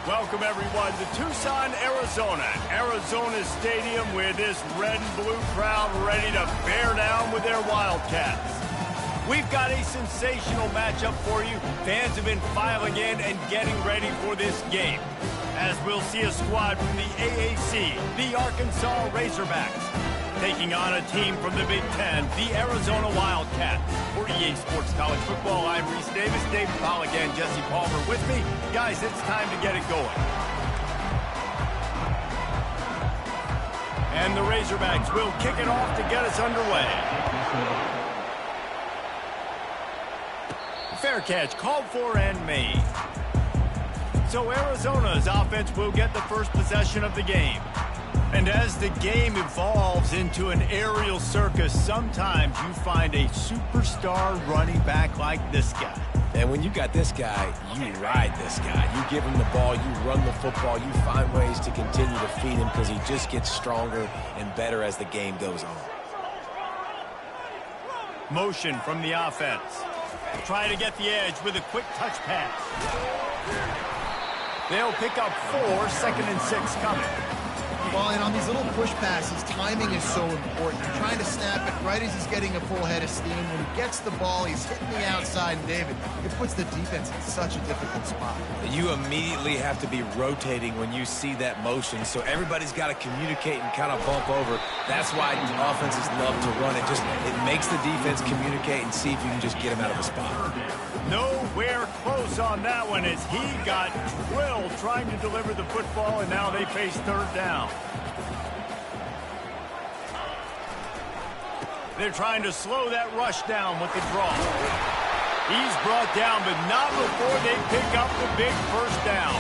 Welcome, everyone, to Tucson, Arizona. Arizona Stadium with this red and blue crowd ready to bear down with their Wildcats. We've got a sensational matchup for you. Fans have been filing in and getting ready for this game, as we'll see a squad from the AAC, the Arkansas Razorbacks, taking on a team from the Big Ten, the Arizona Wildcats. For EA Sports College Football, I'm Reese Davis, David Pollock, and Jesse Palmer with me. Guys, it's time to get it going. And the Razorbacks will kick it off to get us underway. Fair catch, called for and made. So Arizona's offense will get the first possession of the game. And as the game evolves into an aerial circus, sometimes you find a superstar running back like this guy. And when you got this guy, you ride this guy. You give him the ball, you run the football, you find ways to continue to feed him because he just gets stronger and better as the game goes on. Motion from the offense. Trying to get the edge with a quick touch pass. They'll pick up 4, 2nd and 6 coming. Well, and on these little push passes, timing is so important. You're trying to snap it right as he's getting a full head of steam. When he gets the ball, he's hitting the outside, and David, it puts the defense in such a difficult spot. You immediately have to be rotating when you see that motion, so everybody's got to communicate and kind of bump over. That's why offenses love to run it. It makes the defense communicate and see if you can just get him out of a spot. Nowhere close on that one as he got drilled trying to deliver the football, and now they face 3rd down. They're trying to slow that rush down with the draw. He's brought down, but not before they pick up the big 1st down.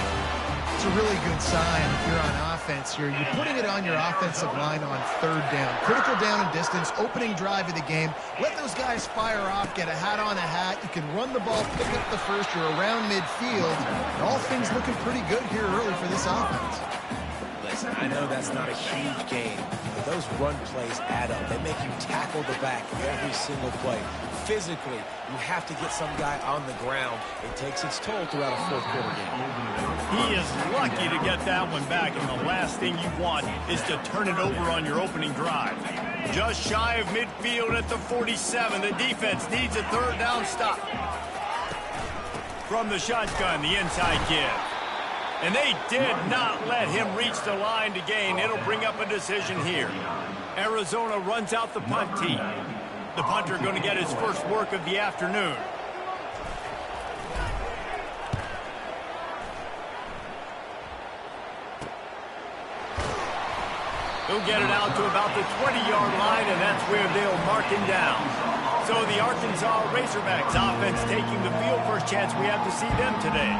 It's a really good sign if you're on offense here. You're putting it on your offensive line on 3rd down. Critical down and distance, opening drive of the game. Let those guys fire off, get a hat on a hat. You can run the ball, pick up the first. You're around midfield. And all things looking pretty good here early for this offense. Listen, I know that's not a huge game, but those run plays add up. They make you tackle the back every single play. Physically, you have to get some guy on the ground. It takes its toll throughout a 4th quarter game. He is lucky to get that one back, and the last thing you want is to turn it over on your opening drive. Just shy of midfield at the 47. The defense needs a 3rd down stop. From the shotgun, the inside give. And they did not let him reach the line to gain. It'll bring up a decision here. Arizona runs out the punt team. The punter going to get his first work of the afternoon. He'll get it out to about the 20-yard line, and that's where they'll mark him down. So the Arkansas Razorbacks offense taking the field. First chance we have to see them today.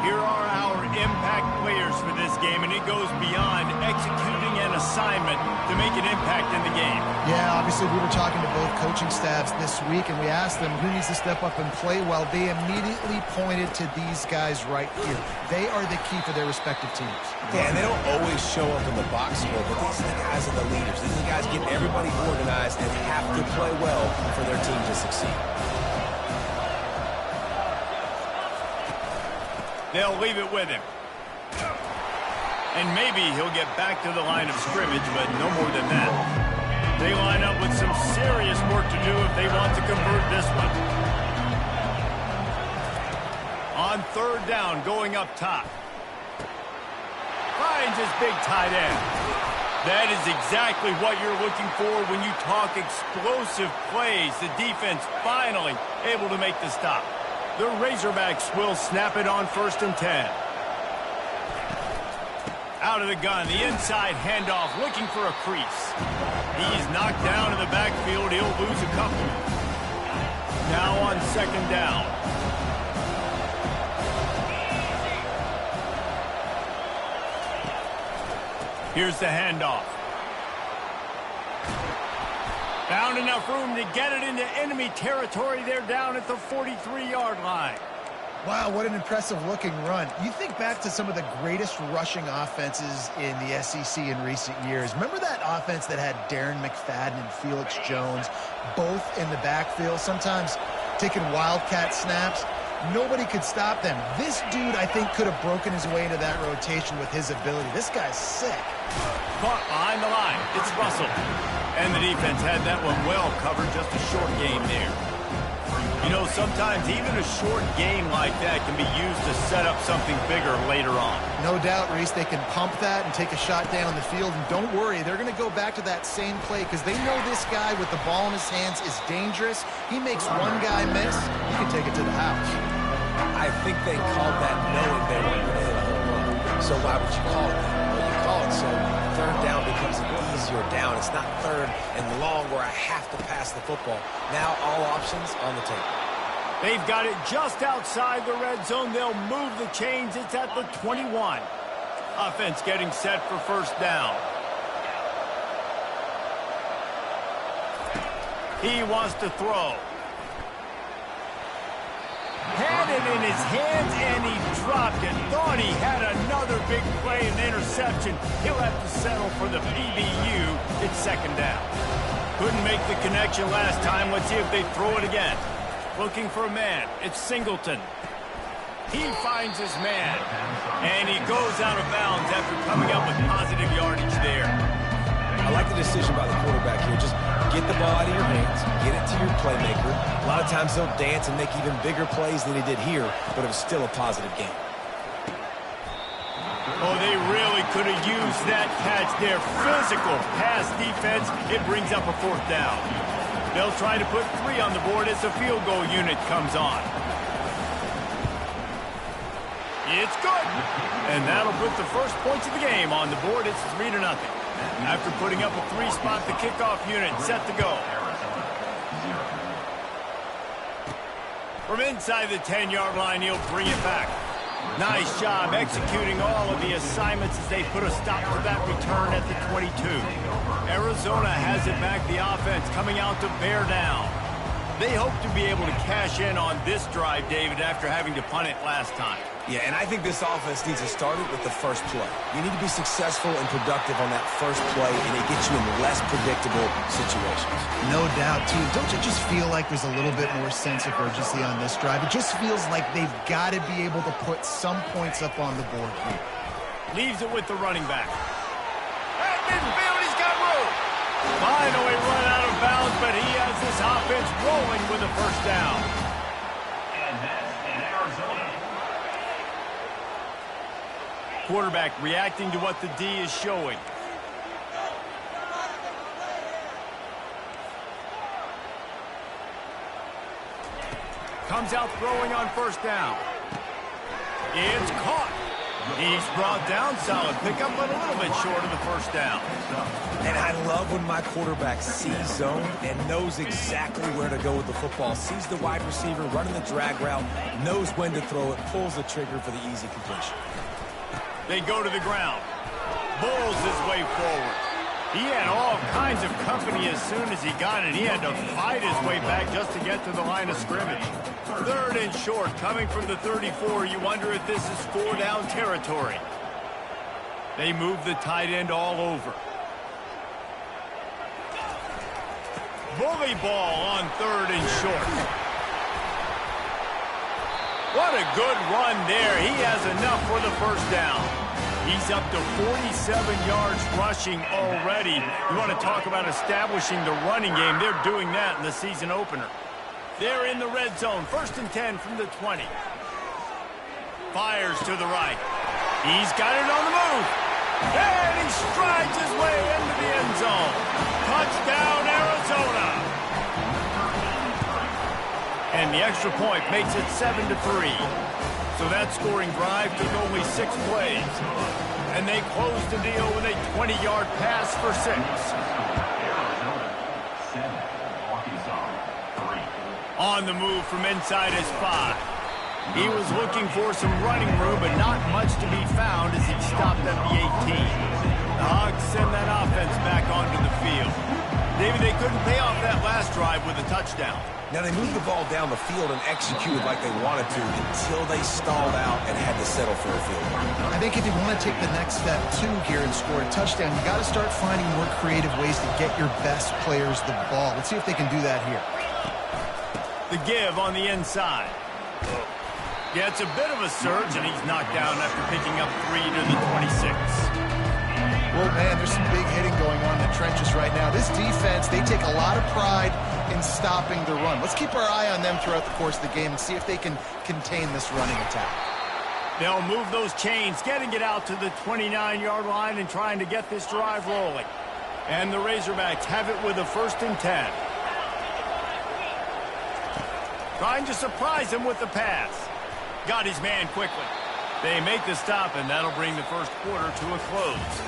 Here are our impact players for this game, and it goes beyond executing an assignment to make an impact in the game. Yeah, obviously we were talking to both coaching staffs this week, and we asked them who needs to step up and play well. They immediately pointed to these guys right here. They are the key for their respective teams. Yeah, and they don't always show up in the box score, but these are the guys are the leaders. These are the guys getting everybody organized and have to play well for their team to succeed. They'll leave it with him. And maybe he'll get back to the line of scrimmage, but no more than that. They line up with some serious work to do if they want to convert this one. On 3rd down, going up top. Finds his big tight end. That is exactly what you're looking for when you talk explosive plays. The defense finally able to make the stop. The Razorbacks will snap it on 1st and 10. Out of the gun, the inside handoff, looking for a crease. He's knocked down in the backfield. He'll lose a couple. Now on 2nd down. Here's the handoff. Found enough room to get it into enemy territory. They're down at the 43-yard line. Wow, what an impressive-looking run. You think back to some of the greatest rushing offenses in the SEC in recent years. Remember that offense that had Darren McFadden and Felix Jones both in the backfield, sometimes taking wildcat snaps? Nobody could stop them. This dude, I think, could have broken his way into that rotation with his ability. This guy's sick. Caught behind the line. It's Russell. And the defense had that one well covered. Just a short game there. You know, sometimes even a short game like that can be used to set up something bigger later on. No doubt, Reese, they can pump that and take a shot down the field. And don't worry, they're going to go back to that same play because they know this guy with the ball in his hands is dangerous. He makes one guy miss, he can take it to the house. I think they called that knowing they weren't going to hit a home run. So why would you call it that? Well, you call it so third down becomes an easier down. It's not third and long where I have to pass the football. Now all options on the table. They've got it just outside the red zone. They'll move the chains. It's at the 21. Offense getting set for first down. He wants to throw. Had it in his hands, and he dropped it. Thought he had another big play and interception. He'll have to settle for the PBU. It's second down. Couldn't make the connection last time. Let's see if they throw it again. Looking for a man. It's Singleton. He finds his man. And he goes out of bounds after coming up with positive yardage there. I like the decision by the quarterback here. Just get the ball out of your hands, get it to your playmaker. A lot of times they'll dance and make even bigger plays than he did here, but it was still a positive game. Oh, they really could have used that catch there. Physical pass defense. It brings up a fourth down. They'll try to put 3 on the board as the field goal unit comes on. It's good. And that'll put the first points of the game on the board. It's 3-0. After putting up a 3-spot, the kickoff unit set to go. From inside the 10-yard line, he'll bring it back. Nice job executing all of the assignments as they put a stop to that return at the 22. Arizona has it back, the offense coming out to bear down. They hope to be able to cash in on this drive, David, after having to punt it last time. Yeah, and I think this offense needs to start it with the first play. You need to be successful and productive on that first play, and it gets you in less predictable situations. No doubt, too. Don't you just feel like there's a little bit more sense of urgency on this drive? It just feels like they've got to be able to put some points up on the board here. Leaves it with the running back. At midfield, he's got room. Finally run out of bounds, but he has this offense rolling with a first down. Quarterback reacting to what the D is showing. Comes out throwing on first down. It's caught. He's brought down, solid pickup, but a little bit short of the first down. And I love when my quarterback sees zone and knows exactly where to go with the football. Sees the wide receiver running the drag route, knows when to throw it, pulls the trigger for the easy completion. They go to the ground. Bulls his way forward. He had all kinds of company as soon as he got it. He had to fight his way back just to get to the line of scrimmage. 3rd and short, coming from the 34. You wonder if this is 4-down territory. They move the tight end all over. Bully ball on 3rd and short. What a good run there. He has enough for the first down. He's up to 47 yards rushing already. You want to talk about establishing the running game. They're doing that in the season opener. They're in the red zone. 1st and 10 from the 20. Fires to the right. He's got it on the move. And he strides his way into the end zone. Touchdown, Arizona. And the extra point makes it 7-3. So that scoring drive took only 6 plays. And they closed the deal with a 20-yard pass for 6. On the move from inside his 5. He was looking for some running room, but not much to be found as he stopped at the 18. The Hogs send that offense back onto the field. David, they couldn't pay off that last drive with a touchdown. Now, they moved the ball down the field and executed like they wanted to until they stalled out and had to settle for a field goal. I think if you want to take the next step, too, here and score a touchdown, you got to start finding more creative ways to get your best players the ball. Let's see if they can do that here. The give on the inside. Yeah, it's a bit of a surge, and he's knocked down after picking up 3 to the 26. Well, man, there's some big hitting going on in the trenches right now. This defense, they take a lot of pride in stopping the run. Let's keep our eye on them throughout the course of the game and see if they can contain this running attack. They'll move those chains, getting it out to the 29-yard line and trying to get this drive rolling. And the Razorbacks have it with a 1st and 10. Trying to surprise him with the pass. Got his man quickly. They make the stop, and that'll bring the first quarter to a close.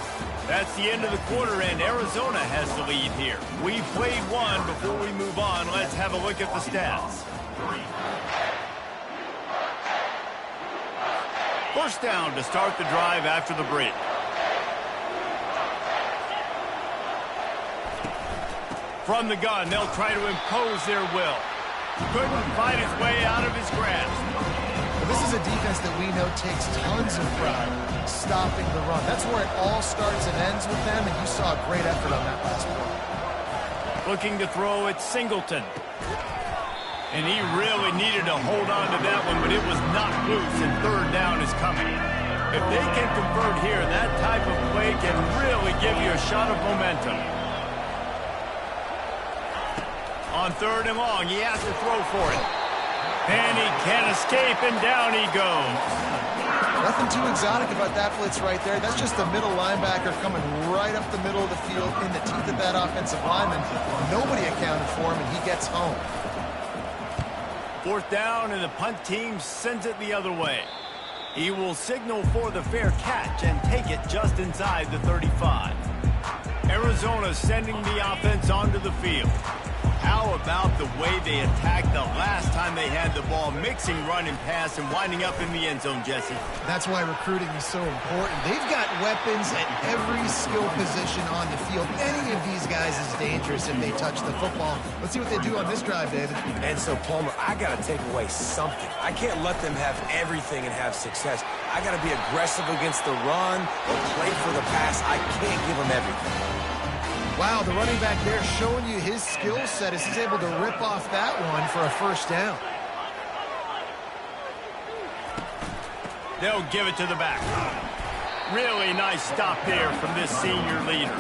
That's the end of the quarter, and Arizona has the lead here. We played one. Before we move on, let's have a look at the stats. First down to start the drive after the break. From the gun, they'll try to impose their will. Couldn't fight his way out of his grasp. Well, this is a defense that we know takes tons of pride stopping the run. That's where it all starts and ends with them, and you saw a great effort on that last play. Looking to throw at Singleton. And he really needed to hold on to that one, but it was knocked loose, and 3rd down is coming. If they can convert here, that type of play can really give you a shot of momentum. On 3rd and long, he has to throw for it. And he can't escape, and down he goes. Nothing too exotic about that blitz right there. That's just the middle linebacker coming right up the middle of the field in the teeth of that offensive lineman. Nobody accounted for him, and he gets home. 4th down, and the punt team sends it the other way. He will signal for the fair catch and take it just inside the 35. Arizona sending the offense onto the field. How about the way they attacked the last time they had the ball, mixing run and pass and winding up in the end zone, Jesse? That's why recruiting is so important. They've got weapons at every skill position on the field. Any of these guys is dangerous if they touch the football. Let's see what they do on this drive, David. And so, Palmer, I got to take away something. I can't let them have everything and have success. I got to be aggressive against the run or play for the pass. I can't give them everything. Wow, the running back there showing you his skill set as he's able to rip off that one for a 1st down. They'll give it to the back. Really nice stop there from this senior leader.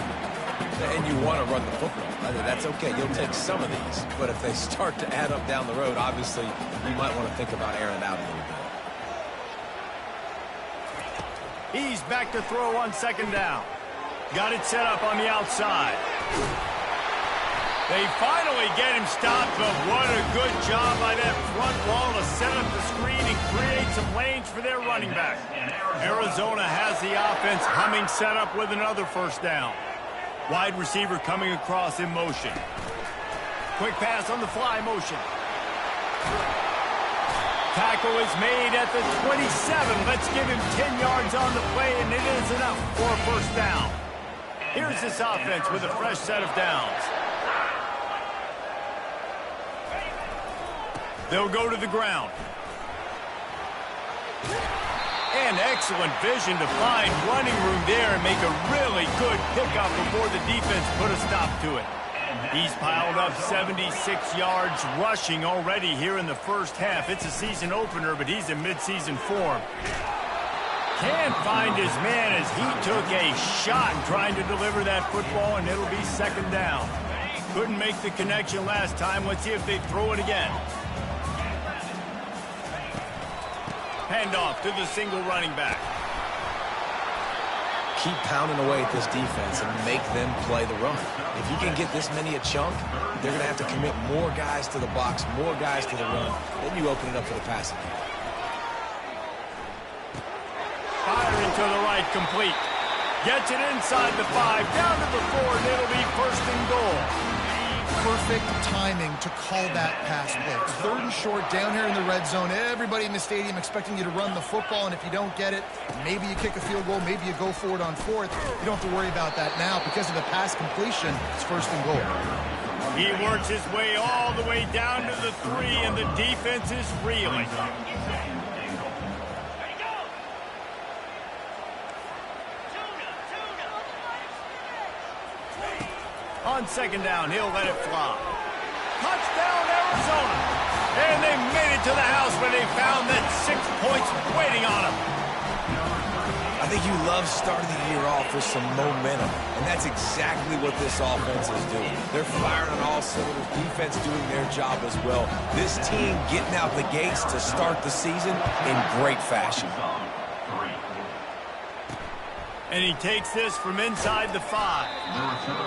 And you want to run the football. That's okay. You'll take some of these. But if they start to add up down the road, obviously, you might want to think about airing it out a little bit. He's back to throw on 2nd down. Got it set up on the outside. They finally get him stopped, but what a good job by that front wall to set up the screen and create some lanes for their running back. Arizona has the offense humming, set up with another 1st down. Wide receiver coming across in motion. Quick pass on the fly motion. Tackle is made at the 27. Let's give him 10 yards on the play, and it is enough for a 1st down. Here's this offense with a fresh set of downs. They'll go to the ground. And excellent vision to find running room there and make a really good pickup before the defense put a stop to it. He's piled up 76 yards rushing already here in the 1st half. It's a season opener, but he's in midseason form. Can't find his man as he took a shot trying to deliver that football, and it'll be 2nd down. Couldn't make the connection last time. Let's see if they throw it again. Handoff to the single running back. Keep pounding away at this defense and make them play the run. If you can get this many a chunk, they're going to have to commit more guys to the box, more guys to the run. Then you open it up for the passing game. Firing to the right, complete. Gets it inside the 5, down to the 4, and it'll be 1st and goal. Perfect timing to call that pass play. 3rd and short down here in the red zone. Everybody in the stadium expecting you to run the football, and if you don't get it, maybe you kick a field goal, maybe you go for it on 4th. You don't have to worry about that now. Because of the pass completion, it's 1st and goal. He works his way all the way down to the 3, and the defense is reeling. On 2nd down, he'll let it fly. Touchdown, Arizona! And they made it to the house when they found that 6 points waiting on them. I think you love starting the year off with some momentum, and that's exactly what this offense is doing. They're firing on all cylinders, defense doing their job as well. This team getting out the gates to start the season in great fashion. And he takes this from inside the 5.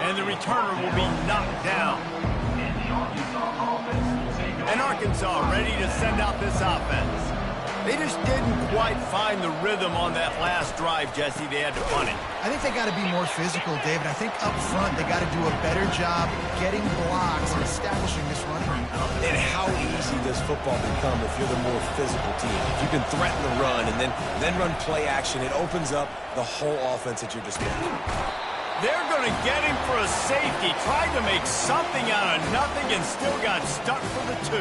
And the returner will be knocked down. And Arkansas ready to send out this offense. They just didn't quite find the rhythm on that last drive, Jesse. They had to punt it. I think they got to be more physical, David. I think up front they got to do a better job getting blocks and establishing this run game. And how easy does football become if you're the more physical team? If you can threaten the run and then run play action, it opens up the whole offense at your disposal. They're going to get him for a safety. Tried to make something out of nothing and still got stuck for the 2.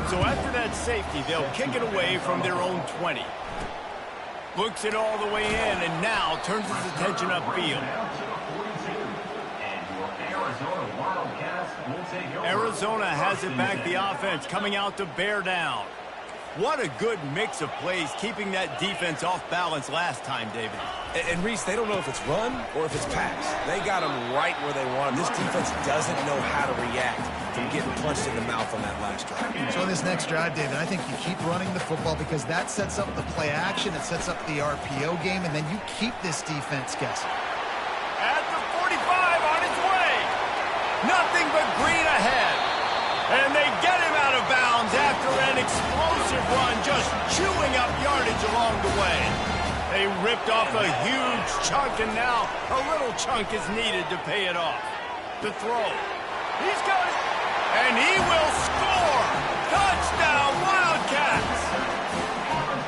So after that safety, they'll kick it away from their own 20. Looks it all the way in and now turns his attention upfield. Arizona has it back, the offense coming out to bear down. What a good mix of plays, keeping that defense off balance last time, David. And Reese, they don't know if it's run or if it's pass. They got them right where they want them. This defense doesn't know how to react from getting punched in the mouth on that last drive. So on this next drive, David, I think you keep running the football because that sets up the play action, it sets up the RPO game, and then you keep this defense guessing. At the 45 on its way. Nothing but green ahead. And they get him out of bounds after an explosive run, just chewing up yardage along the way. They ripped off a huge chunk, and now a little chunk is needed to pay it off. The throw. He's got it. And he will score. Touchdown, Wildcats.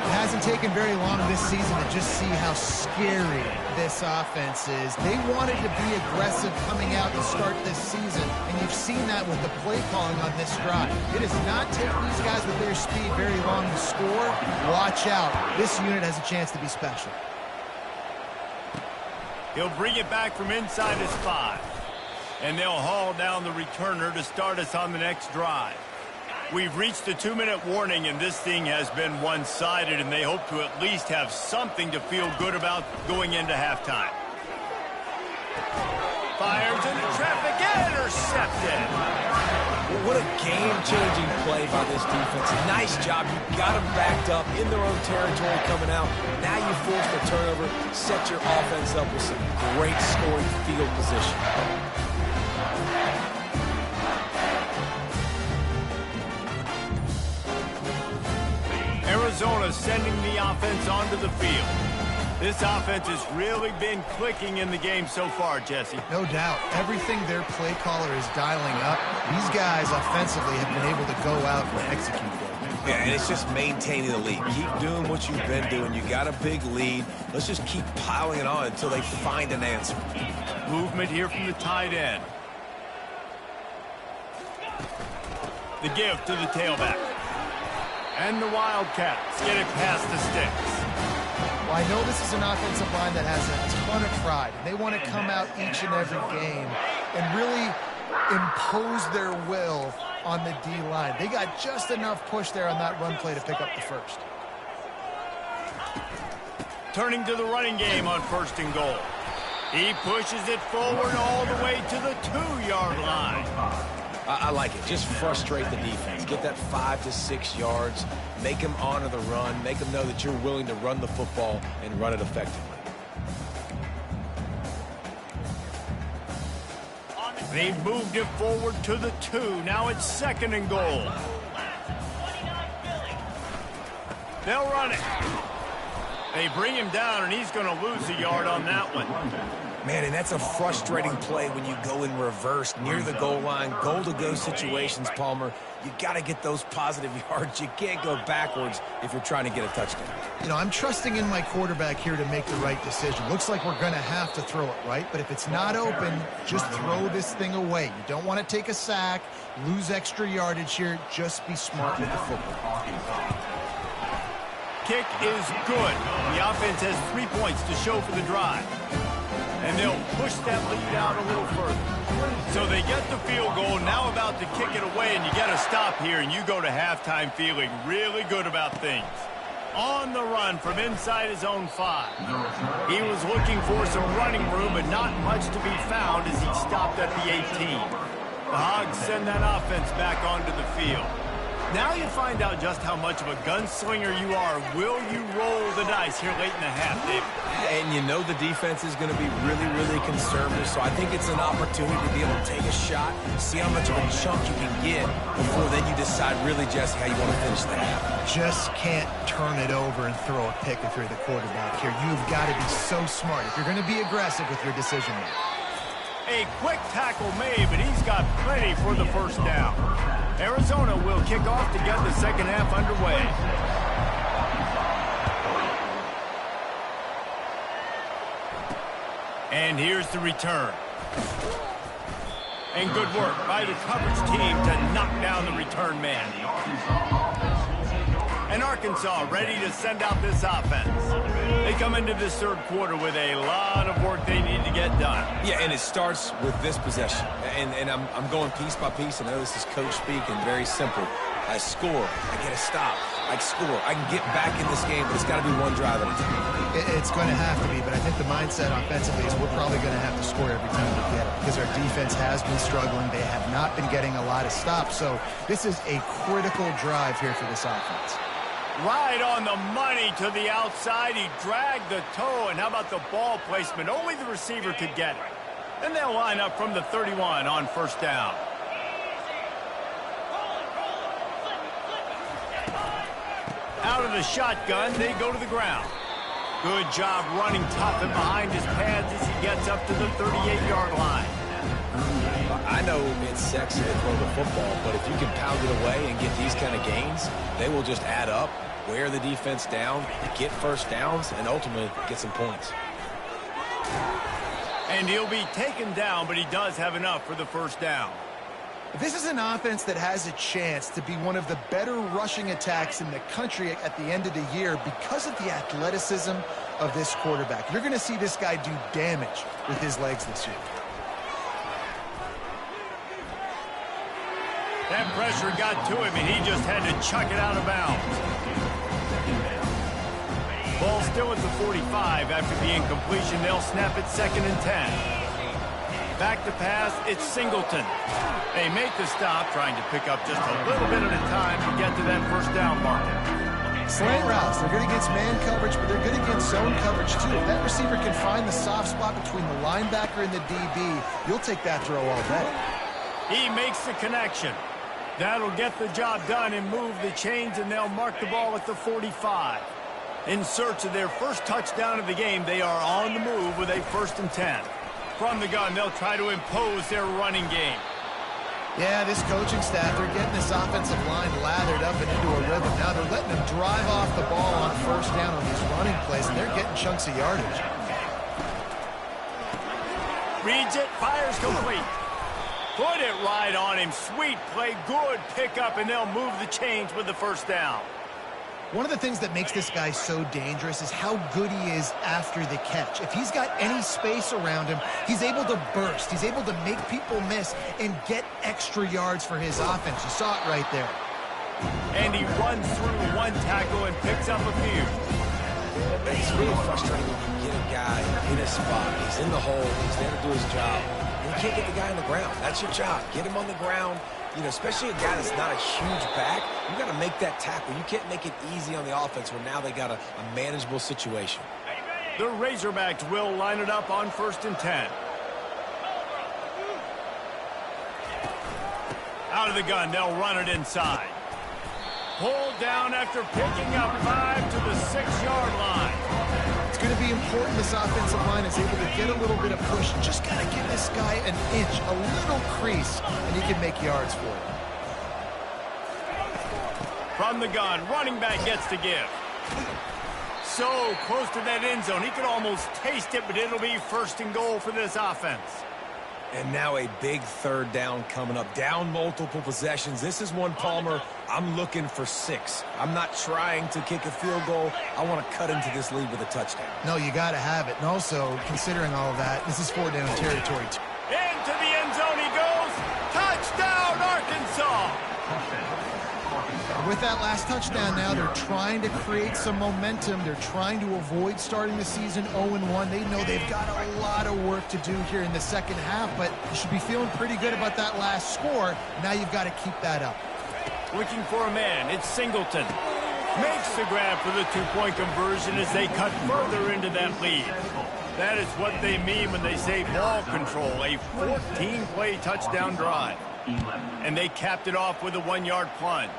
It hasn't taken very long this season to just see how scary this offense is. They wanted to be aggressive coming out to start this season, and you've seen that with the play calling on this drive. It does not take these guys with their speed very long to score. Watch out. This unit has a chance to be special. He'll bring it back from inside his 5. And they'll haul down the returner to start us on the next drive. We've reached the 2-minute warning, and this thing has been one-sided, and they hope to at least have something to feel good about going into halftime. Fires into traffic, intercepted. What a game-changing play by this defense. Nice job. You got them backed up in their own territory coming out. Now you force the turnover, set your offense up with some great scoring field position. Arizona sending the offense onto the field. This offense has really been clicking in the game so far, Jesse. No doubt. Everything their play caller is dialing up, these guys offensively have been able to go out and execute them. Yeah, and it's just maintaining the lead. Keep doing what you've been doing. You got a big lead. Let's just keep piling it on until they find an answer. Movement here from the tight end. The give to the tailback. And the Wildcats get it past the sticks. Well, I know this is an offensive line that has a ton of pride. They want to come out each and every game and really impose their will on the D-line. They got just enough push there on that run play to pick up the first. Turning to the running game on 1st and goal. He pushes it forward all the way to the 2-yard line. I like it. Just frustrate the defense. Get that 5 to 6 yards. Make them honor the run. Make them know that you're willing to run the football and run it effectively. They moved it forward to the 2. Now it's 2nd and goal. They'll run it. They bring him down, and he's going to lose a yard on that one. Man, and that's a frustrating play when you go in reverse near the goal line, goal-to-go situations, Palmer. You got to get those positive yards. You can't go backwards if you're trying to get a touchdown. You know, I'm trusting in my quarterback here to make the right decision. Looks like we're going to have to throw it, right? But if it's not open, just throw this thing away. You don't want to take a sack, lose extra yardage here. Just be smart with the football. Kick is good. The offense has 3 points to show for the drive. And they'll push that lead out a little further. So they get the field goal, now about to kick it away, and you get a stop here, and you go to halftime feeling really good about things. On the run from inside his own 5. He was looking for some running room, but not much to be found as he stopped at the 18. The Hogs send that offense back onto the field. Now you find out just how much of a gunslinger you are. Will you roll the dice here late in the half, David? And you know the defense is going to be really, really conservative, so I think it's an opportunity to be able to take a shot, see how much of a chunk you can get before then you decide really, Jesse, how you want to finish the half. Just can't turn it over and throw a pick if you're the quarterback here. You've got to be so smart if you're going to be aggressive with your decision making. A quick tackle made, but he's got plenty for the first down. Arizona will kick off to get the second half underway. And here's the return. And good work by the coverage team to knock down the return man. And Arkansas ready to send out this offense. They come into this third quarter with a lot of work they need to get done. Yeah, and it starts with this possession. And I'm going piece by piece. I know this is coach speak and very simple. I score. I get a stop. I score. I can get back in this game, but it's got to be one drive at a time. It's going to have to be, but I think the mindset offensively is we're probably going to have to score every time we get it because our defense has been struggling. They have not been getting a lot of stops, so this is a critical drive here for this offense. Right on the money to the outside. He dragged the toe, and how about the ball placement? Only the receiver could get it. Then they'll line up from the 31 on first down. Out of the shotgun, they go to the ground. Good job running tough and behind his pads as he gets up to the 38-yard line. I know it's sexy to throw the football, but if you can pound it away and get these kind of gains, they will just add up, wear the defense down, get first downs, and ultimately get some points. And he'll be taken down, but he does have enough for the first down. This is an offense that has a chance to be one of the better rushing attacks in the country at the end of the year because of the athleticism of this quarterback. You're going to see this guy do damage with his legs this year. That pressure got to him, and he just had to chuck it out of bounds. Ball still at the 45 after the incompletion. They'll snap it 2nd and 10. Back to pass, it's Singleton. They make the stop, trying to pick up just a little bit at a time to get to that first down marker. Slant routes, they're good against man coverage, but they're good against zone coverage too. If that receiver can find the soft spot between the linebacker and the DB, you'll take that throw all day. He makes the connection. That'll get the job done and move the chains, and they'll mark the ball at the 45. In search of their first touchdown of the game, they are on the move with a 1st and 10. From the gun, they'll try to impose their running game. Yeah, this coaching staff, they're getting this offensive line lathered up and into a rhythm. Now they're letting them drive off the ball on first down on these running plays, and they're getting chunks of yardage. Reads it, fires complete. Put it right on him. Sweet play, good pickup, and they'll move the chains with the first down. One of the things that makes this guy so dangerous is how good he is after the catch. If he's got any space around him, he's able to burst. He's able to make people miss and get extra yards for his offense. You saw it right there. And he runs through one tackle and picks up a few. It's really frustrating when you get a guy in a spot. He's in the hole. He's there to do his job. And you can't get the guy on the ground. That's your job. Get him on the ground. You know, especially a guy that's not a huge back, you got to make that tackle. You can't make it easy on the offense where now they got a manageable situation. The Razorbacks will line it up on 1st and 10. Out of the gun, they'll run it inside. Pulled down after picking up 5 to the 6-yard line. It's going to be important this offensive line is able to get a little bit of push. Just got to give this guy an inch, a little crease, and he can make yards for it. From the gun, running back gets to give. So close to that end zone, he could almost taste it, but it'll be 1st and goal for this offense. And now a big third down coming up. Down multiple possessions. This is one, Palmer, I'm looking for 6. I'm not trying to kick a field goal. I want to cut into this lead with a touchdown. No, you got to have it. And also, considering all of that, this is 4-down territory. Into the end zone he goes. Touchdown, Arkansas! With that last touchdown now, they're trying to create some momentum. They're trying to avoid starting the season 0-1. They know they've got a lot of work to do here in the second half, but you should be feeling pretty good about that last score. Now you've got to keep that up. Looking for a man, it's Singleton. Makes the grab for the two-point conversion as they cut further into that lead. That is what they mean when they say ball control, a 14-play touchdown drive. And they capped it off with a 1-yard plunge.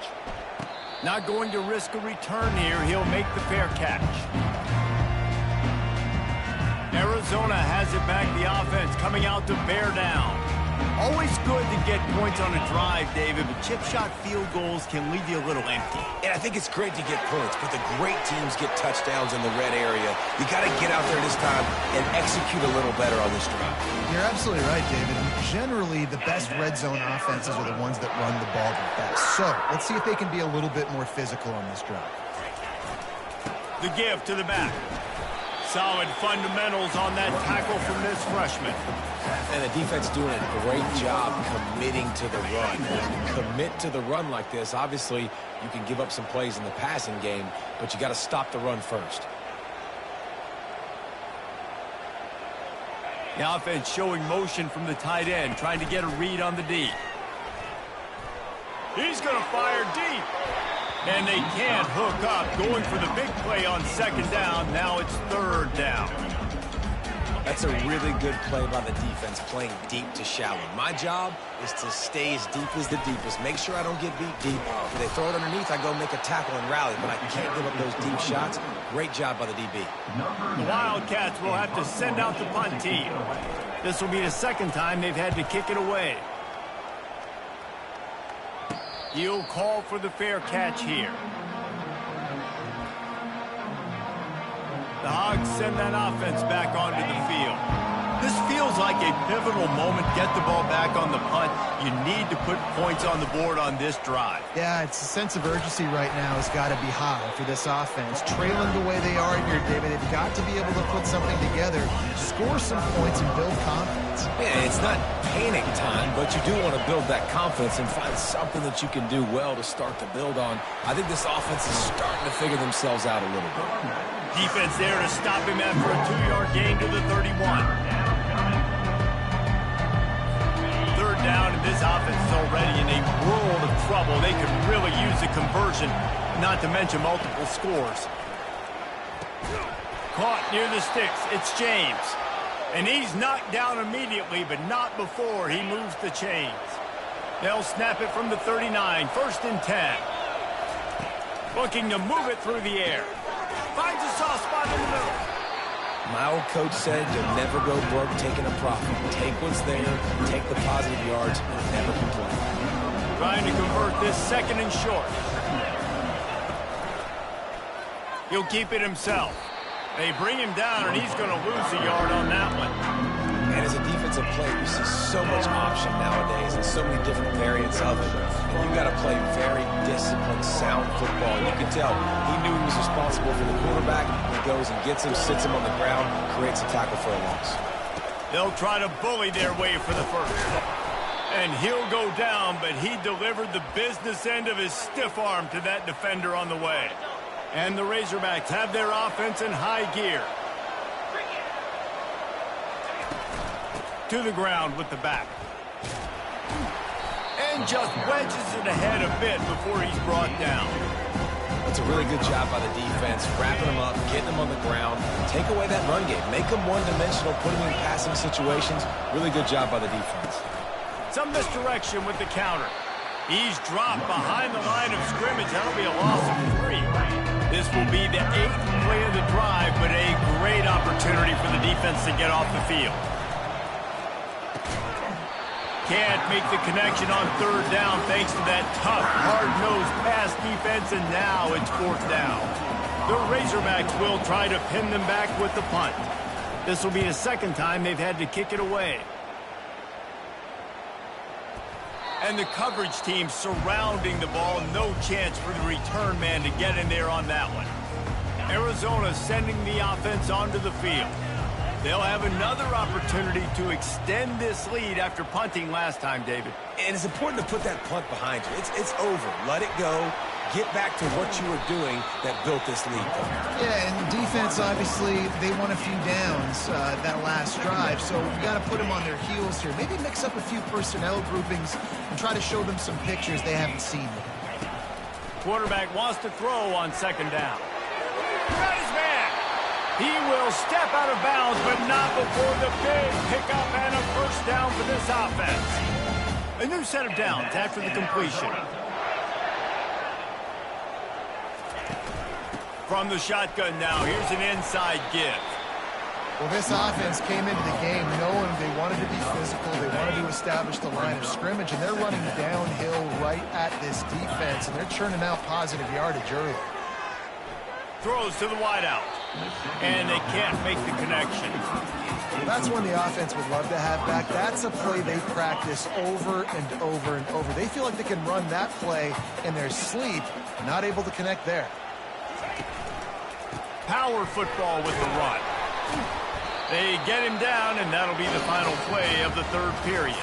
Not going to risk a return here. He'll make the fair catch. Arizona has it back, the offense coming out to bear down. Always good to get points on a drive, David, but chip shot field goals can leave you a little empty. And I think it's great to get points, but the great teams get touchdowns in the red area. You got to get out there this time and execute a little better on this drive. You're absolutely right, David. Generally, the best red zone offenses are the ones that run the ball the best. So let's see if they can be a little bit more physical on this drive. The give to the back. Solid fundamentals on that tackle from this freshman. And the defense doing a great job committing to the run. When you commit to the run like this, obviously you can give up some plays in the passing game, but you got to stop the run first. The offense showing motion from the tight end, trying to get a read on the D. He's going to fire deep. And they can't hook up, going for the big play on second down. Now it's third down. That's a really good play by the defense, playing deep to shallow. My job is to stay as deep as the deepest. Make sure I don't get beat deep. If they throw it underneath, I go make a tackle and rally, but I can't give up those deep shots. Great job by the DB. The Wildcats will have to send out the punt team. This will be the second time they've had to kick it away. He'll call for the fair catch here. The Hogs send that offense back onto the field. This feels like a pivotal moment. Get the ball back on the punt. You need to put points on the board on this drive. Yeah, it's a sense of urgency right now has got to be high for this offense. Trailing the way they are here, David, they've got to be able to put something together, score some points, and build confidence. Yeah, it's not panic time, but you do want to build that confidence and find something that you can do well to start to build on. I think this offense is starting to figure themselves out a little bit. Defense there to stop him after a 2-yard gain to the 31. Third down, and this offense is already in a world of trouble. They could really use a conversion, not to mention multiple scores. Caught near the sticks. It's James. And he's knocked down immediately, but not before he moves the chains. They'll snap it from the 39, 1st and 10. Looking to move it through the air. Finds a soft spot in the middle. My old coach said you'll never go broke taking a profit. Take what's there, take the positive yards, and never complain. Trying to convert this second and short. He'll keep it himself. They bring him down, and he's going to lose a yard on that one. And as a defensive player, you see so much option nowadays and so many different variants of it. And you got to play very disciplined, sound football. And you can tell he knew he was responsible for the quarterback. He goes and gets him, sits him on the ground, creates a tackle for a loss. They'll try to bully their way for the first. And he'll go down, but he delivered the business end of his stiff arm to that defender on the way. And the Razorbacks have their offense in high gear. To the ground with the back. And just wedges it ahead a bit before he's brought down. That's a really good job by the defense, wrapping them up, getting them on the ground, take away that run game, make them one-dimensional, put them in passing situations. Really good job by the defense. Some misdirection with the counter. He's dropped behind the line of scrimmage. That'll be a loss of 3. This will be the 8th play of the drive, but a great opportunity for the defense to get off the field. Can't make the connection on third down thanks to that tough, hard-nosed pass defense, and now it's 4th down. The Razorbacks will try to pin them back with the punt. This will be the second time they've had to kick it away. And the coverage team surrounding the ball. No chance for the return man to get in there on that one. Arizona sending the offense onto the field. They'll have another opportunity to extend this lead after punting last time, David. And it's important to put that punt behind you. It's over. Let it go. Get back to what you were doing that built this lead. Yeah, and defense, obviously, they won a few downs that last drive, so you got to put them on their heels here. Maybe mix up a few personnel groupings and try to show them some pictures they haven't seen yet. Quarterback wants to throw on second down. Got his man. He will step out of bounds, but not before the big pickup and a first down for this offense. A new set of downs after the completion. From the shotgun now, here's an inside give. Well, this offense came into the game knowing they wanted to be physical, they wanted to establish the line of scrimmage, and they're running downhill right at this defense, and they're churning out positive yardage early. Throws to the wideout, and they can't make the connection. That's one the offense would love to have back. That's a play they practice over and over and over. They feel like they can run that play in their sleep, not able to connect there. Power football with the run. They get him down, and that'll be the final play of the third period.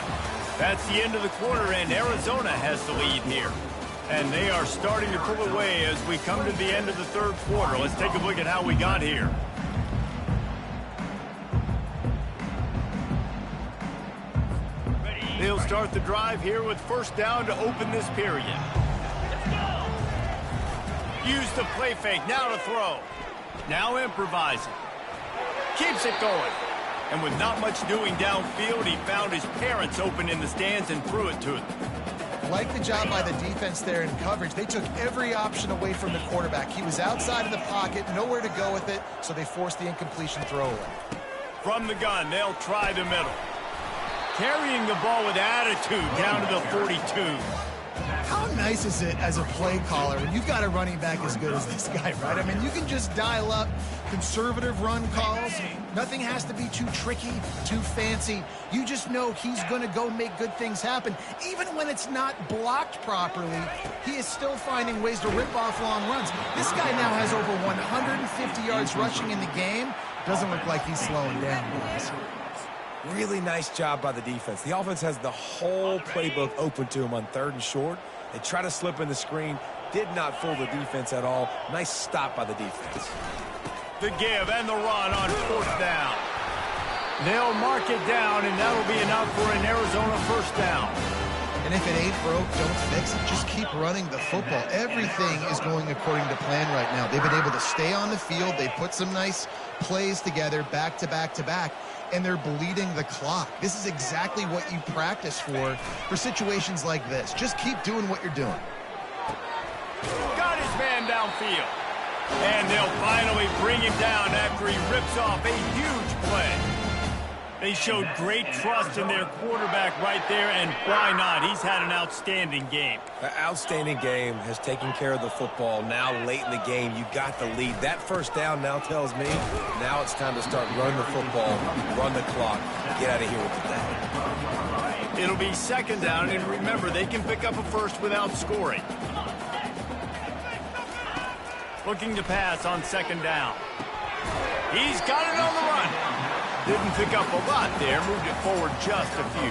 That's the end of the quarter, and Arizona has the lead here. And they are starting to pull away as we come to the end of the third quarter. Let's take a look at how we got here. They'll start the drive here with first down to open this period. Use the play fake, now to throw. Now improvising. Keeps it going. And with not much doing downfield, he found his parents open in the stands and threw it to them. Like the job by the defense there in coverage. They took every option away from the quarterback. He was outside of the pocket, nowhere to go with it, so they forced the incompletion throwaway. From the gun, they'll try the middle. Carrying the ball with attitude down to the 42. How nice is it as a play caller when you've got a running back as good as this guy, right? I mean, you can just dial up conservative run calls. Nothing has to be too tricky, too fancy. You just know he's going to go make good things happen. Even when it's not blocked properly, he is still finding ways to rip off long runs. This guy now has over 150 yards rushing in the game. Doesn't look like he's slowing down, guys. Really nice job by the defense. The offense has the whole playbook open to him on third and short. They try to slip in the screen. Did not fool the defense at all. Nice stop by the defense. The give and the run on fourth down. They'll mark it down, and that'll be enough for an Arizona first down. And if it ain't broke, don't fix it. Just keep running the football. Everything is going according to plan right now. They've been able to stay on the field. They put some nice plays together back to back to back, and they're bleeding the clock. This is exactly what you practice for situations like this. Just keep doing what you're doing. Got his man downfield. And they'll finally bring him down after he rips off a huge play. They showed great trust in their quarterback right there, and why not? He's had an outstanding game. An outstanding game, has taken care of the football. Now late in the game, you got the lead. That first down now tells me now it's time to start running the football, run the clock, get out of here with the down. It'll be second down, and remember, they can pick up a first without scoring. Looking to pass on second down. He's got it on the run. Didn't pick up a lot there, moved it forward just a few.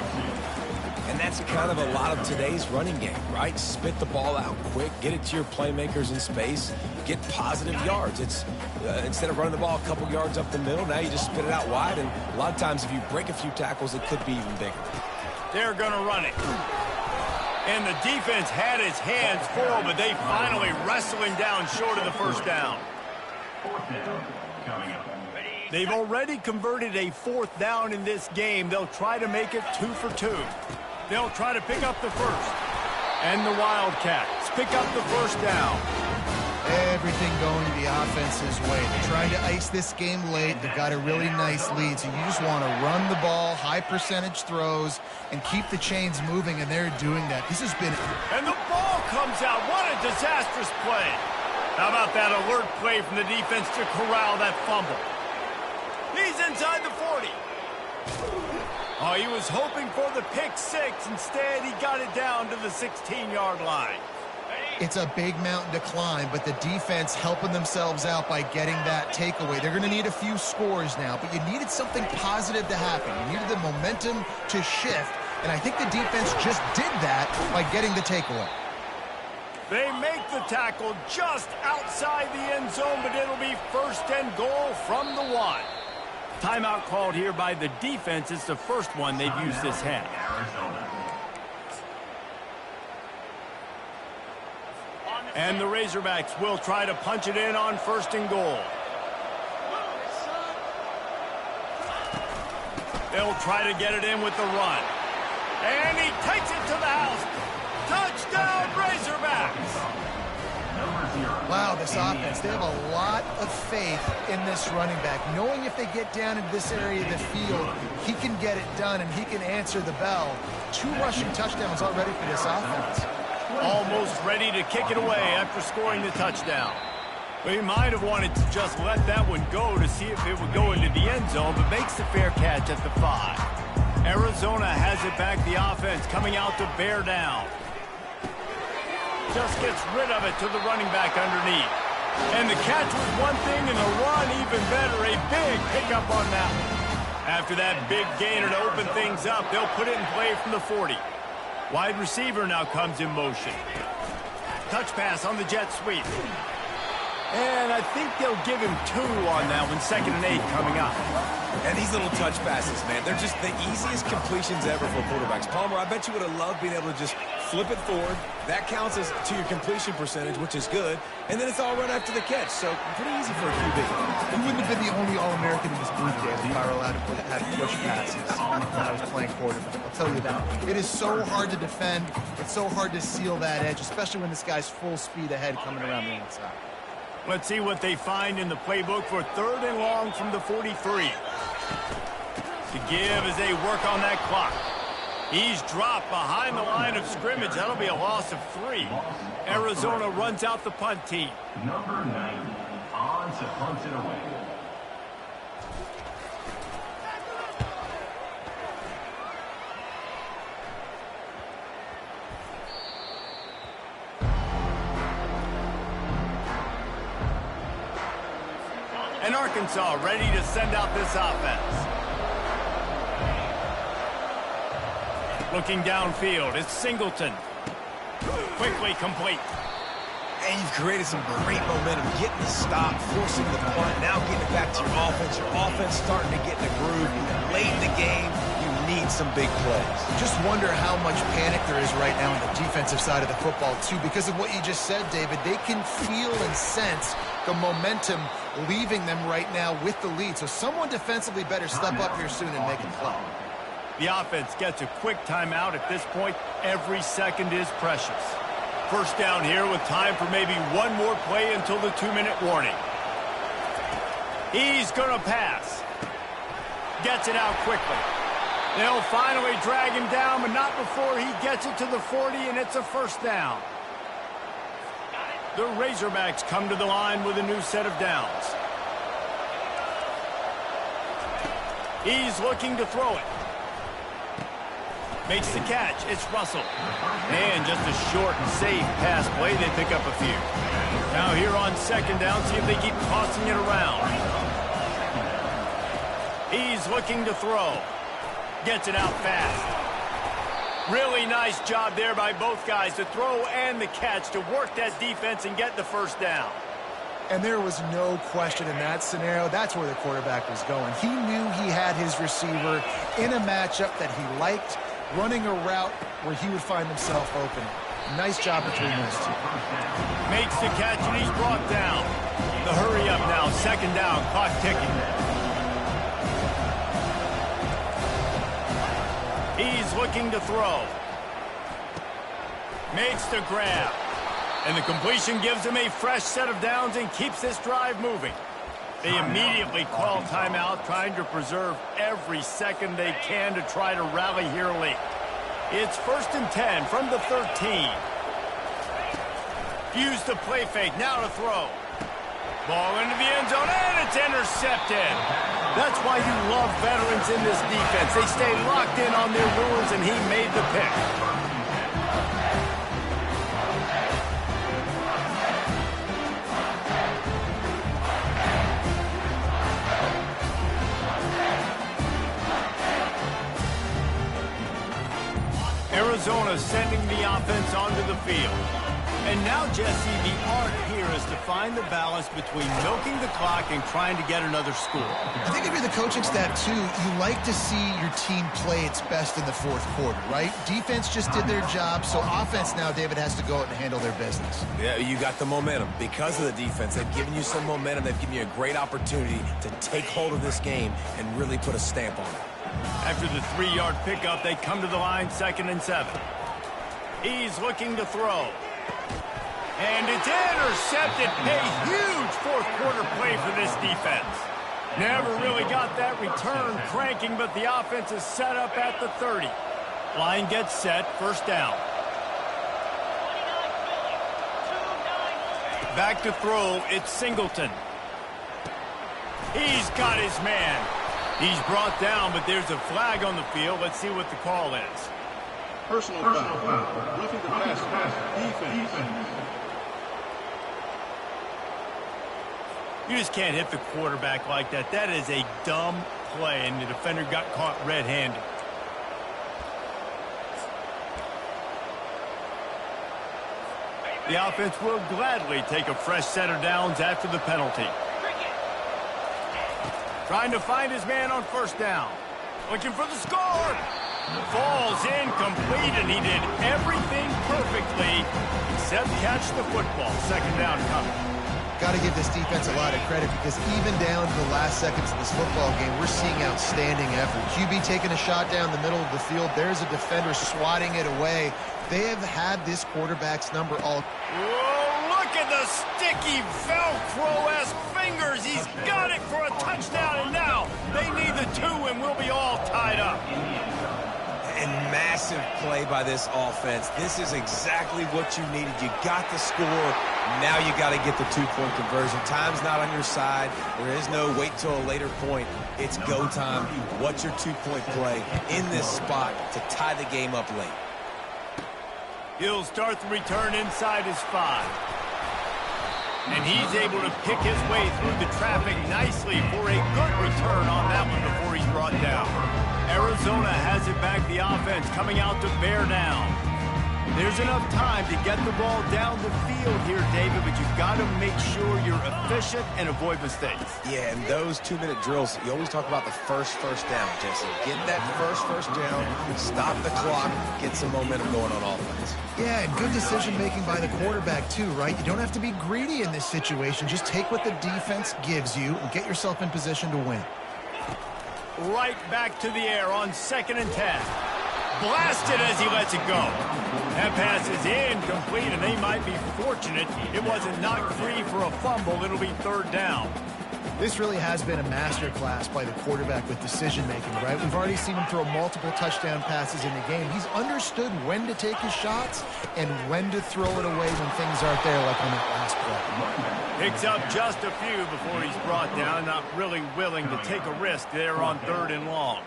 And that's kind of a lot of today's running game, right? Spit the ball out quick, get it to your playmakers in space, get positive yards. It's instead of running the ball a couple yards up the middle, now you just spit it out wide, and a lot of times if you break a few tackles, it could be even bigger. They're going to run it. And the defense had his hands full, but they finally wrestle him down short of the first down. They've already converted a fourth down in this game. They'll try to make it 2 for 2. They'll try to pick up the first. And the Wildcats pick up the first down. Everything going the offense's way. They're trying to ice this game late. They've got a really nice lead, so you just want to run the ball, high percentage throws, and keep the chains moving, and they're doing that. This has been... And the ball comes out. What a disastrous play. How about that alert play from the defense to corral that fumble? He's inside the 40. Oh, he was hoping for the pick six. Instead, he got it down to the 16-yard line. It's a big mountain to climb, but the defense helping themselves out by getting that takeaway. They're going to need a few scores now, but you needed something positive to happen. You needed the momentum to shift, and I think the defense just did that by getting the takeaway. They make the tackle just outside the end zone, but it'll be first and goal from the 1. Timeout called here by the defense. It's the first one they've used this half. And the Razorbacks will try to punch it in on first and goal. They'll try to get it in with the run. And he takes it to the house. Touchdown, Razorbacks! Wow, this offense, they have a lot of faith in this running back. Knowing if they get down into this area of the field, he can get it done and he can answer the bell. 2 rushing touchdowns already for this offense. Almost ready to kick it away after scoring the touchdown. But he might have wanted to just let that one go to see if it would go into the end zone, but makes the fair catch at the 5. Arizona has it back, the offense coming out to bear down. Just gets rid of it to the running back underneath. And the catch was one thing, and the run even better. A big pickup on that one. After that big gainer to open things up, they'll put it in play from the 40. Wide receiver now comes in motion. Touch pass on the jet sweep. And I think they'll give him 2 on that one. 2nd and 8 coming up. And these little touch passes, man, they're just the easiest completions ever for quarterbacks. Palmer, I bet you would have loved being able to just flip it forward. That counts as to your completion percentage, which is good. And then it's all run after the catch. So pretty easy for a QB. He wouldn't have been the only All-American in this group game if I were allowed to have push passes when I was playing quarterback. I'll tell you that. It is so hard to defend. It's so hard to seal that edge, especially when this guy's full speed ahead coming around the inside. Let's see what they find in the playbook for 3rd and long from the 43. To give as they work on that clock. He's dropped behind the line of scrimmage. That'll be a loss of 3. Arizona runs out the punt team. Number 90 on to punt it away. And Arkansas ready to send out this offense. Looking downfield, it's Singleton. Quickly complete. And you've created some great momentum. Getting the stop, forcing the punt, now getting it back to your offense. Your offense starting to get in the groove. Late in the game, you need some big plays. Just wonder how much panic there is right now on the defensive side of the football, too. Because of what you just said, David, they can feel and sense the momentum leaving them right now with the lead. So someone defensively better step up here soon and make a play. The offense gets a quick timeout. At this point, every second is precious. First down here with time for maybe one more play until the 2-minute warning. He's going to pass. Gets it out quickly. They'll finally drag him down, but not before he gets it to the 40, and it's a first down. The Razorbacks come to the line with a new set of downs. He's looking to throw it. Makes the catch. It's Russell. And just a short and safe pass play. They pick up a few. Now here on 2nd down, see if they keep tossing it around. He's looking to throw. Gets it out fast. Really nice job there by both guys to throw and the catch to work that defense and get the first down. And there was no question in that scenario. That's where the quarterback was going. He knew he had his receiver in a matchup that he liked, running a route where he would find himself open. Nice job between those two. Makes the catch and he's brought down. The hurry up now, 2nd down, clock ticking. He's looking to throw. Makes the grab. And the completion gives him a fresh set of downs and keeps this drive moving. They immediately call timeout, trying to preserve every second they can to try to rally here late. It's 1st and 10 from the 13. Use the play fake, now to throw. Ball into the end zone, and it's intercepted. That's why you love veterans in this defense. They stay locked in on their rules, and he made the pick. Arizona sending the offense onto the field. And now, Jesse, the art here is to find the balance between milking the clock and trying to get another score. I think if you're the coaching staff, too, you like to see your team play its best in the fourth quarter, right? Defense just did their job, so offense now, David, has to go out and handle their business. Yeah, you got the momentum. Because of the defense, they've given you some momentum. They've given you a great opportunity to take hold of this game and really put a stamp on it. After the 3-yard pickup, they come to the line, 2nd and 7. He's looking to throw. And it's intercepted. A huge fourth-quarter play for this defense. Never really got that return cranking, but the offense is set up at the 30. Line gets set, 1st down. Back to throw, it's Singleton. He's got his man. He's brought down, but there's a flag on the field. Let's see what the call is. Personal foul. Roughing the pass. Defense. You just can't hit the quarterback like that. That is a dumb play, and the defender got caught red-handed. The offense will gladly take a fresh set of downs after the penalty. Trying to find his man on 1st down. Looking for the score. Falls incomplete, and he did everything perfectly except catch the football. 2nd down coming. Got to give this defense a lot of credit because even down to the last seconds of this football game, we're seeing outstanding effort. QB taking a shot down the middle of the field. There's a defender swatting it away. They have had this quarterback's number all. Whoa, look at the sticky Velcro-esque fingers. He's got it for a touchdown, and now they need the 2, and we'll be all tied up. And massive play by this offense. This is exactly what you needed. You got the score. Now you got to get the 2-point conversion. Time's not on your side. There is no wait till a later point. It's go time. What's your 2-point play in this spot to tie the game up late? He'll start the return inside his 5. And he's able to pick his way through the traffic nicely for a good return on that one before he's brought down. Arizona has it back, the offense coming out to bear down. There's enough time to get the ball down the field here, David, but you've got to make sure you're efficient and avoid mistakes. Yeah, and those 2-minute drills, you always talk about the first down, Jesse. Get that first down, stop the clock, get some momentum going on offense. Yeah, and good decision-making by the quarterback, too, right? You don't have to be greedy in this situation. Just take what the defense gives you and get yourself in position to win. Right back to the air on 2nd and 10. Blasted as he lets it go. That pass is incomplete, and they might be fortunate it wasn't knocked free for a fumble. It'll be 3rd down. This really has been a masterclass by the quarterback with decision-making, right? We've already seen him throw multiple touchdown passes in the game. He's understood when to take his shots and when to throw it away when things aren't there, like on that last play. Picks up just a few before he's brought down, not really willing to take a risk there on 3rd and long.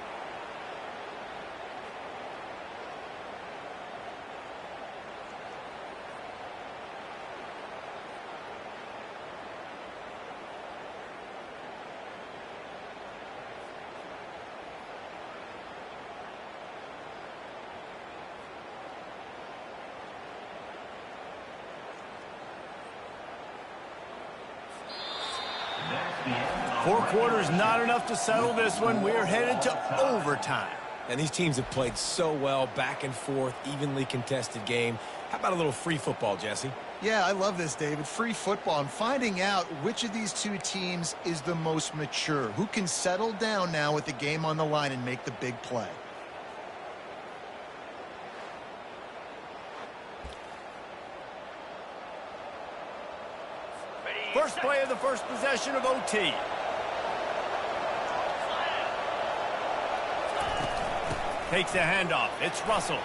Four quarters not enough to settle this one. We're headed to overtime. And these teams have played so well, back and forth, evenly contested game. How about a little free football, Jesse? Yeah, I love this, David. Free football. I'm finding out which of these two teams is the most mature. Who can settle down now with the game on the line and make the big play? First play of the first possession of OT. Takes the handoff. It's Russell.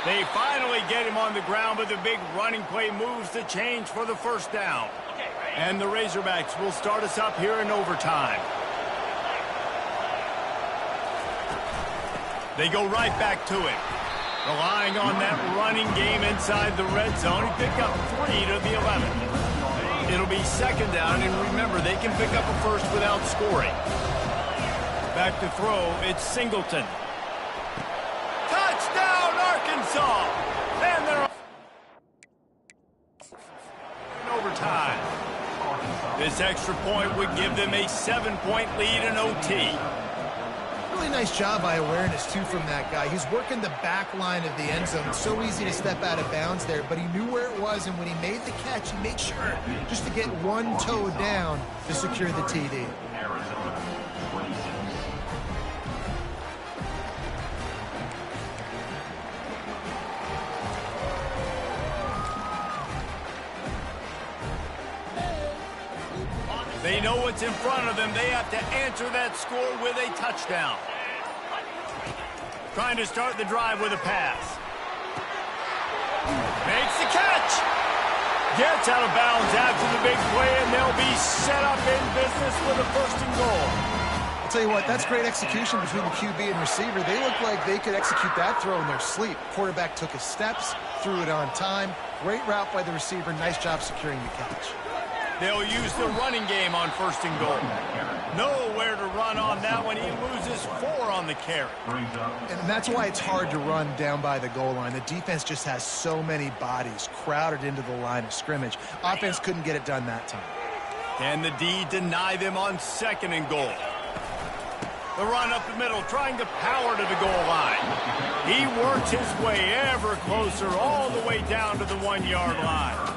They finally get him on the ground, but the big running play moves the change for the first down. And the Razorbacks will start us up here in overtime. They go right back to him. Relying on that running game inside the red zone. He picked up 3 to the 11. It'll be second down, and remember, they can pick up a first without scoring. Back to throw, it's Singleton. Touchdown, Arkansas! And they're in overtime. This extra point would give them a 7-point lead in OT. Really nice job by awareness, too, from that guy. He's working the back line of the end zone. It's so easy to step out of bounds there, but he knew where it was, and when he made the catch, he made sure just to get one toe down to secure the TD. Arizona, 26. They know what's in front of them. They have to answer that score with a touchdown. Trying to start the drive with a pass. Makes the catch. Gets out of bounds after the big play, and they'll be set up in business with a first and goal. I'll tell you what, that's great execution between the QB and receiver. They look like they could execute that throw in their sleep. Quarterback took his steps, threw it on time. Great route by the receiver. Nice job securing the catch. They'll use the running game on first and goal. Nowhere to run on that one. He loses 4 on the carry. And that's why it's hard to run down by the goal line. The defense just has so many bodies crowded into the line of scrimmage. Offense couldn't get it done that time. And the D deny them on second and goal. The run up the middle, trying to power to the goal line. He works his way ever closer all the way down to the 1-yard line.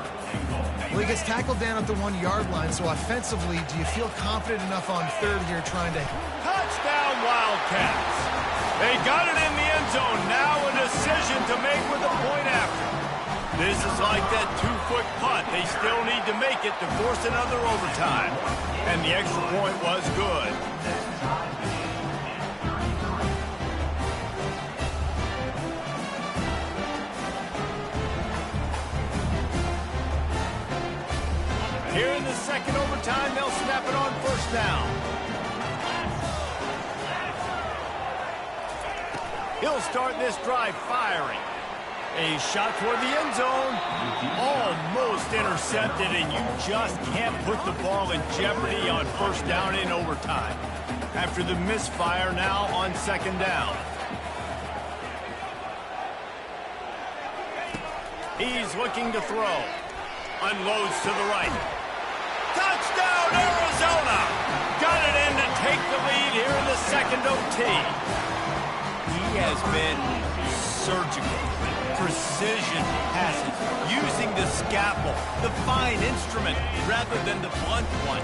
Well, he gets tackled down at the 1-yard line, so offensively, do you feel confident enough on third here trying to... Touchdown, Wildcats. They got it in the end zone. Now a decision to make with a point after. This is like that 2-foot putt. They still need to make it to force another overtime. And the extra point was good. Here in the second overtime, they'll snap it on first down. He'll start this drive firing. A shot toward the end zone. Almost intercepted, and you just can't put the ball in jeopardy on first down in overtime. After the misfire, now on second down. He's looking to throw. Unloads to the right. Touchdown, Arizona! Got it in to take the lead here in the second OT. He has been surgical. Precision passes, using the scalpel, the fine instrument, rather than the blunt one.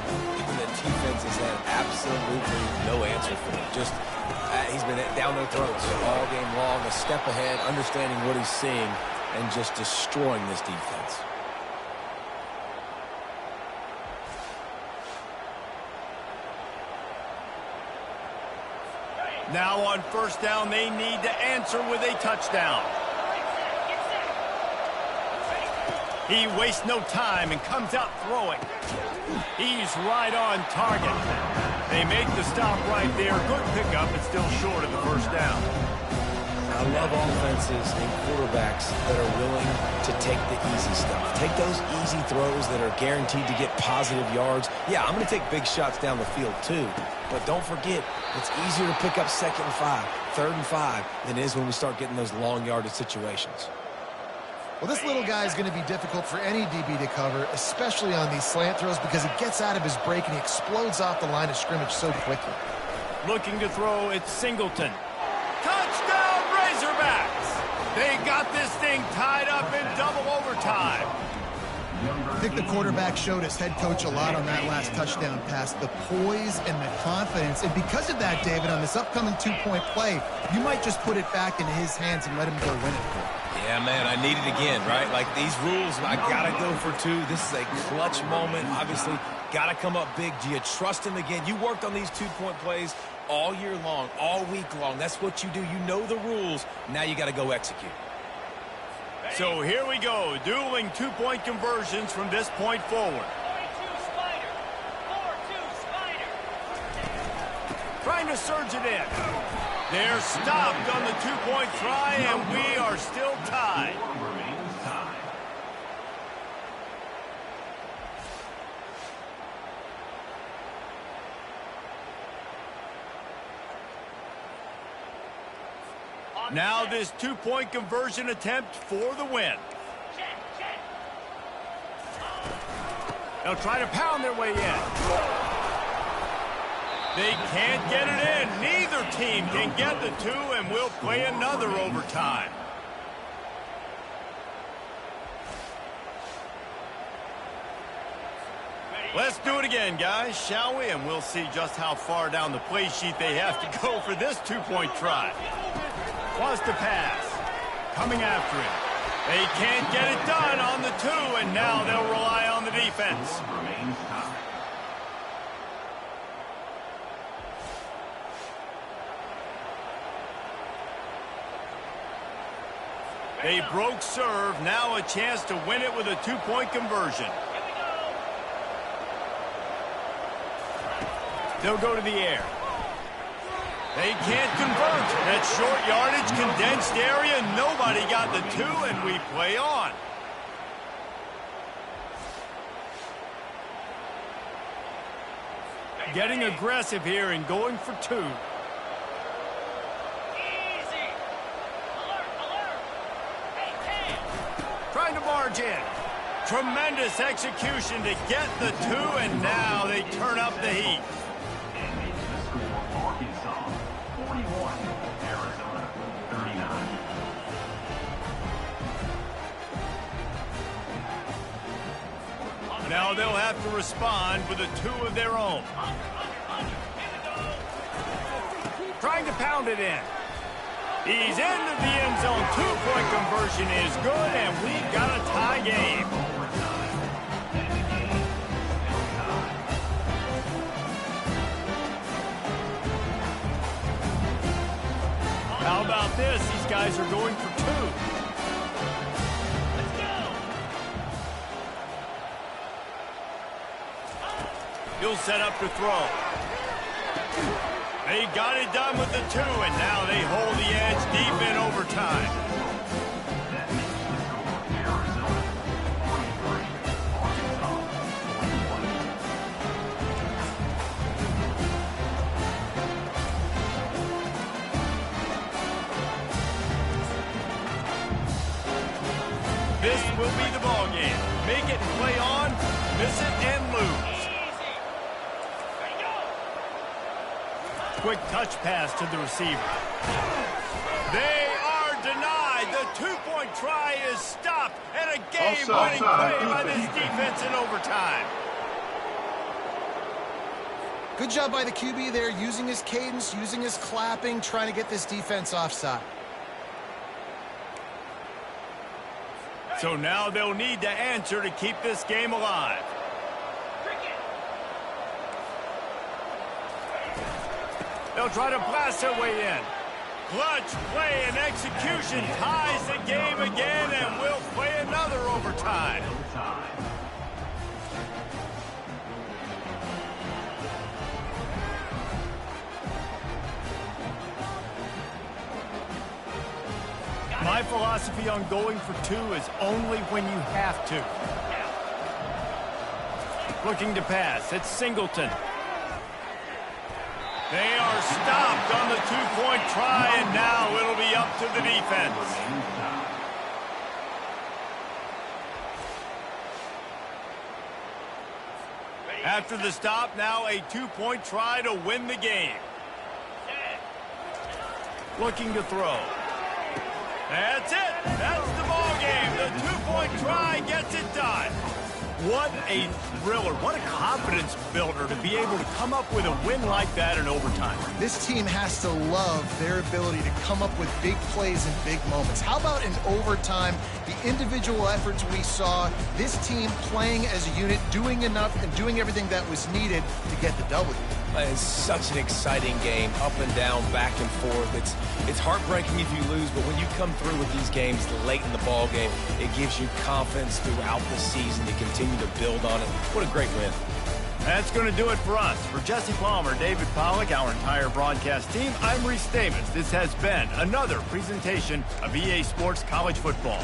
The defense has had absolutely no answer for him. Just, he's been down their throats all game long, a step ahead, understanding what he's seeing, and just destroying this defense. Now on first down, they need to answer with a touchdown. He wastes no time and comes out throwing. He's right on target. They make the stop right there. Good pickup, but still short of the first down. I love offenses and quarterbacks that are willing to take the easy stuff. Take those easy throws that are guaranteed to get positive yards. Yeah, I'm going to take big shots down the field too. But don't forget, it's easier to pick up 2nd and 5, 3rd and 5 than it is when we start getting those long yardage situations. Well, this little guy is going to be difficult for any DB to cover, especially on these slant throws, because he gets out of his break and he explodes off the line of scrimmage so quickly. Looking to throw, it's Singleton. Touchdown, Razorbacks! They got this thing tied up in double overtime. I think the quarterback showed his head coach a lot on that last touchdown pass, the poise and the confidence. And because of that, David, on this upcoming 2-point play, you might just put it back into his hands and let him go win it. Yeah, man, I need it again, right? Like these rules, I got to go for 2. This is a clutch moment. Obviously, got to come up big. Do you trust him again? You worked on these 2-point plays all year long, all week long. That's what you do. You know the rules. Now you got to go execute. So here we go, dueling two-point conversions from this point forward. Trying to surge it in. They're stopped on the two-point try, and we are still tied. Now this two-point conversion attempt for the win. They'll try to pound their way in. They can't get it in. Neither team can get the two, and we'll play another overtime. Let's do it again, guys, shall we? And we'll see just how far down the play sheet they have to go for this two-point try. Wants to pass. Coming after him. They can't get it done on the two, and now they'll rely on the defense. They broke serve. Now a chance to win it with a two-point conversion. They'll go to the air. They can't convert. That short yardage, condensed area, nobody got the two, and we play on. Getting aggressive here and going for two. Trying to barge in. Tremendous execution to get the two, and now they turn up the heat. Now they'll have to respond with a two of their own. Trying to pound it in. He's into the end zone. Two-point conversion is good, and we've got a tie game. How about this? These guys are going for two. He'll set up to throw. They got it done with the two, and now they hold the edge deep in overtime. This will be the ball game. Make it and play on, miss it and lose. Quick touch pass to the receiver. They are denied. The two-point try is stopped, and a game-winning play by this defense in overtime. Good job by the QB there, using his cadence, using his clapping, trying to get this defense offside. So now they'll need to answer to keep this game alive. They'll try to blast their way in. Clutch play and execution ties the game again, and we'll play another overtime. My philosophy on going for two is only when you have to. Looking to pass. It's Singleton. They are stopped on the two-point try, and now it'll be up to the defense. After the stop, now a two-point try to win the game. Looking to throw. That's it. That's the ball game. The two-point try gets it done. What a thriller. What a confidence builder to be able to come up with a win like that in overtime. This team has to love their ability to come up with big plays and big moments. How about in overtime, the individual efforts we saw, this team playing as a unit, doing enough and doing everything that was needed to get the W. It's such an exciting game, up and down, back and forth. It's heartbreaking if you lose, but when you come through with these games late in the ball game, it gives you confidence throughout the season to continue to build on it. What a great win. That's going to do it for us. For Jesse Palmer, David Pollack, our entire broadcast team, I'm Reese Davis. This has been another presentation of EA Sports College Football.